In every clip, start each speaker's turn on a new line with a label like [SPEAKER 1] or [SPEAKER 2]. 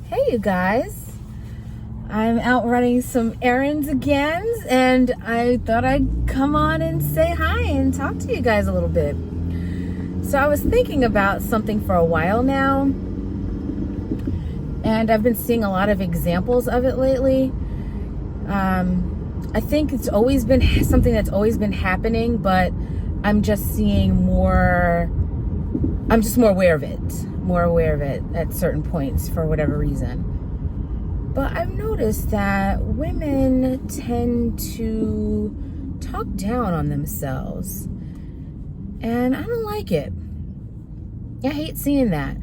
[SPEAKER 1] Hey you guys, I'm out running some errands again and I thought I'd come on and say hi and talk to you guys a little bit. So I was thinking about something for a while now and I've been seeing a lot of examples of it lately. I think it's always been something that's always been happening, but I'm just seeing more, I'm just more aware of it at certain points for whatever reason. But I've noticed that women tend to talk down on themselves. And I don't like it. I hate seeing that.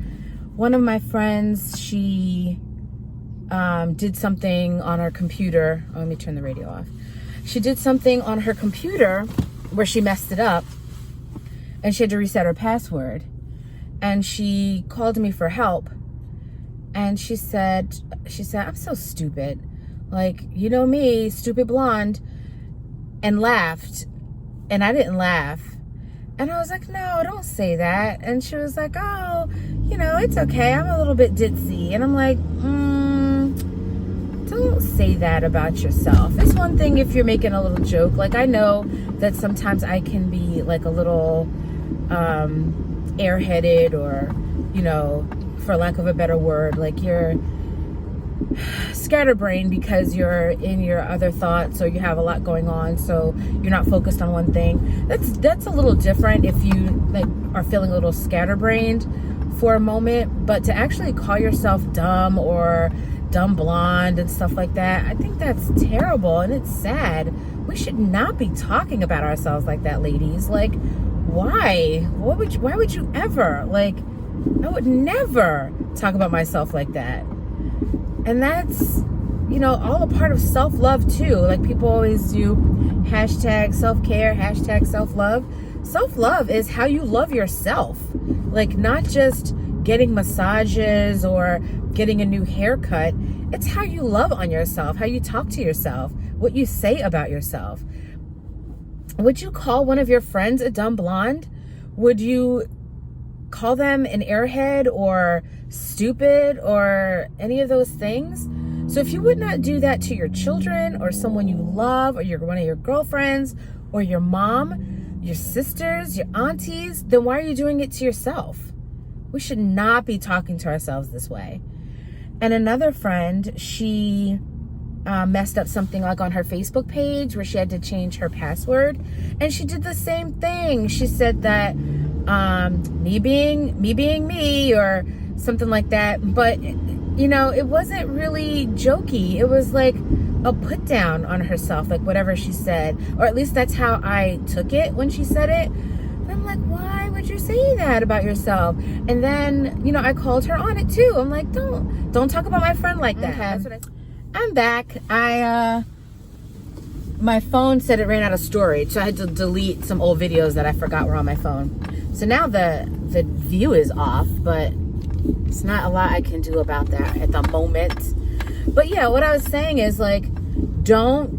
[SPEAKER 1] One of my friends, she did something on her computer. Oh, let me turn the radio off. She did something on her computer where she messed it up and she had to reset her password. And she called me for help. And she said, I'm so stupid. Like, you know me, stupid blonde. And laughed. And I didn't laugh. And I was like, no, don't say that. And she was like, oh, you know, it's okay. I'm a little bit ditzy. And I'm like, don't say that about yourself. It's one thing if you're making a little joke. Like, I know that sometimes I can be like a little airheaded or, you know, for lack of a better word, like you're scatterbrained because you're in your other thoughts or you have a lot going on, so you're not focused on one thing. That's a little different if you like are feeling a little scatterbrained for a moment, but to actually call yourself dumb or dumb blonde and stuff like that, I think that's terrible and it's sad. We should not be talking about ourselves like that, ladies. Like, why? Why would you ever? Like, I would never talk about myself like that. And that's, you know, all a part of self-love too. Like, people always do hashtag self-care, hashtag self-love. Self-love is how you love yourself. Like, not just getting massages or getting a new haircut. It's how you love on yourself, how you talk to yourself, what you say about yourself. Would you call one of your friends a dumb blonde? Would you call them an airhead or stupid or any of those things? So if you would not do that to your children or someone you love or one of your girlfriends or your mom, your sisters, your aunties, then why are you doing it to yourself? We should not be talking to ourselves this way. And another friend, she messed up something like on her Facebook page where she had to change her password, and she did the same thing. She said that me being me or something like that, but you know, it wasn't really jokey. It was like a put down on herself, like whatever she said, or at least that's how I took it when she said it. And I'm like, why would you say that about yourself? And then, you know, I called her on it too. I'm like, don't talk about my friend like that. That's what I'm back. My phone said it ran out of storage, so I had to delete some old videos that I forgot were on my phone. So now the view is off, but it's not a lot I can do about that at the moment. But yeah, what I was saying is, like, don't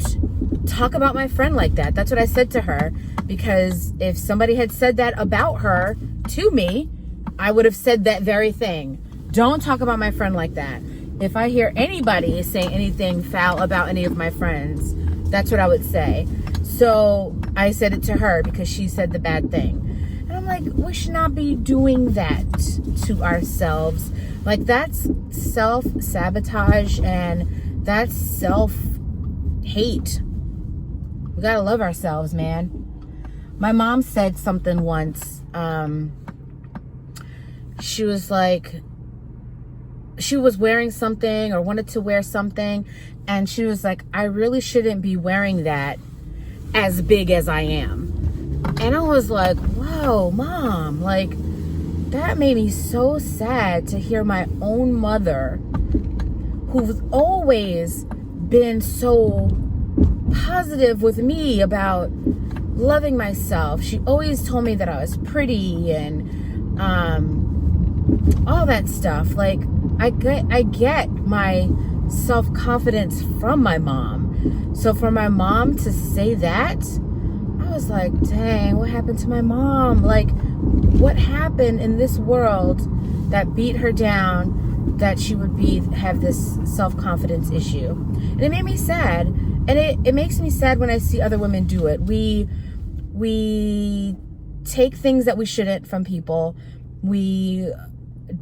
[SPEAKER 1] talk about my friend like that. That's what I said to her, because if somebody had said that about her to me, I would have said that very thing. Don't talk about my friend like that. If I hear anybody saying anything foul about any of my friends, that's what I would say. So I said it to her because she said the bad thing. And I'm like, we should not be doing that to ourselves. Like, that's self-sabotage and that's self-hate. We gotta love ourselves, man. My mom said something once. She was like, she was wearing something or wanted to wear something, and she was like, I really shouldn't be wearing that as big as I am. And I was like, whoa, Mom, like, that made me so sad to hear my own mother, who's always been so positive with me about loving myself. She always told me that I was pretty and all that stuff. Like, I get my self-confidence from my mom. So for my mom to say that, I was like, dang, what happened to my mom? Like, what happened in this world that beat her down that she would have this self-confidence issue. And it made me sad. And it makes me sad when I see other women do it. We take things that we shouldn't from people. We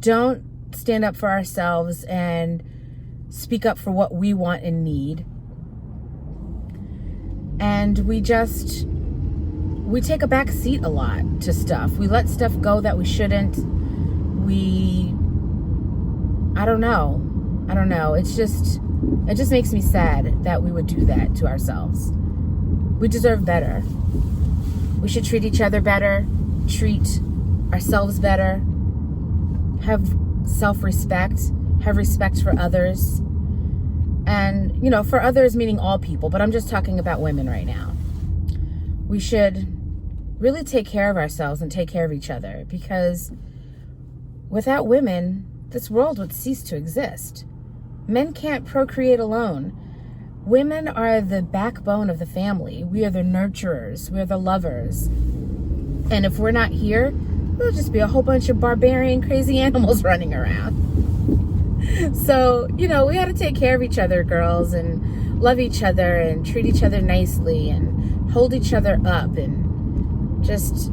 [SPEAKER 1] don't stand up for ourselves and speak up for what we want and need. And we take a back seat a lot to stuff. We let stuff go that we shouldn't. I don't know. It just makes me sad that we would do that to ourselves. We deserve better. We should treat each other better, treat ourselves better, have self-respect, have respect for others. And, for others meaning all people, but I'm just talking about women right now. We should really take care of ourselves and take care of each other, because without women, this world would cease to exist. Men can't procreate alone. Women are the backbone of the family. We are the nurturers. We are the lovers. And if we're not here, there'll just be a whole bunch of barbarian, crazy animals running around. So, we got to take care of each other, girls, and love each other and treat each other nicely and hold each other up and just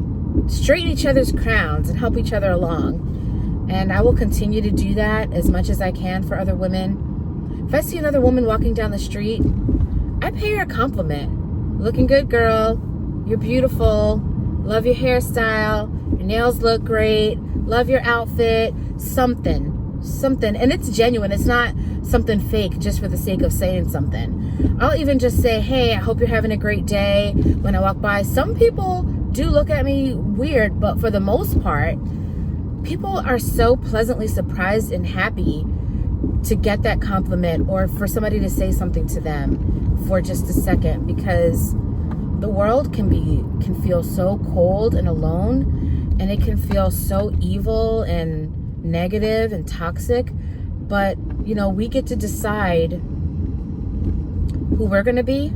[SPEAKER 1] straighten each other's crowns and help each other along. And I will continue to do that as much as I can for other women. If I see another woman walking down the street, I pay her a compliment. Looking good, girl. You're beautiful. Love your hairstyle. Your nails look great. Love your outfit. Something. And it's genuine. It's not something fake just for the sake of saying something. I'll even just say, hey, I hope you're having a great day when I walk by. Some people do look at me weird, but for the most part, people are so pleasantly surprised and happy to get that compliment or for somebody to say something to them for just a second, because the world can feel so cold and alone, and it can feel so evil and negative and toxic. But we get to decide who we're going to be,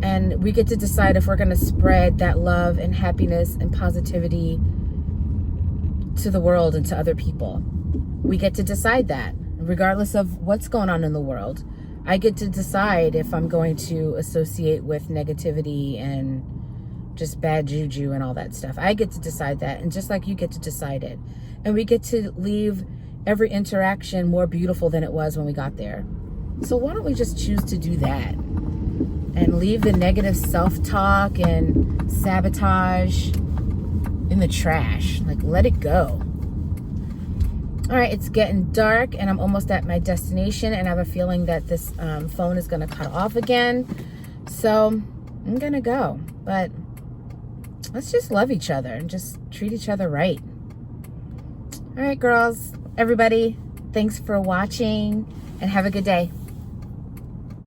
[SPEAKER 1] and we get to decide if we're going to spread that love and happiness and positivity to the world and to other people. We get to decide that, regardless of what's going on in the world. I get to decide if I'm going to associate with negativity and just bad juju and all that stuff. I get to decide that, and just like you get to decide it. And we get to leave every interaction more beautiful than it was when we got there. So why don't we just choose to do that and leave the negative self-talk and sabotage in the trash? Like, let it go. All right, it's getting dark and I'm almost at my destination, and I have a feeling that this phone is gonna cut off again. So I'm gonna go, but let's just love each other and just treat each other right. All right, girls, everybody, thanks for watching and have a good day.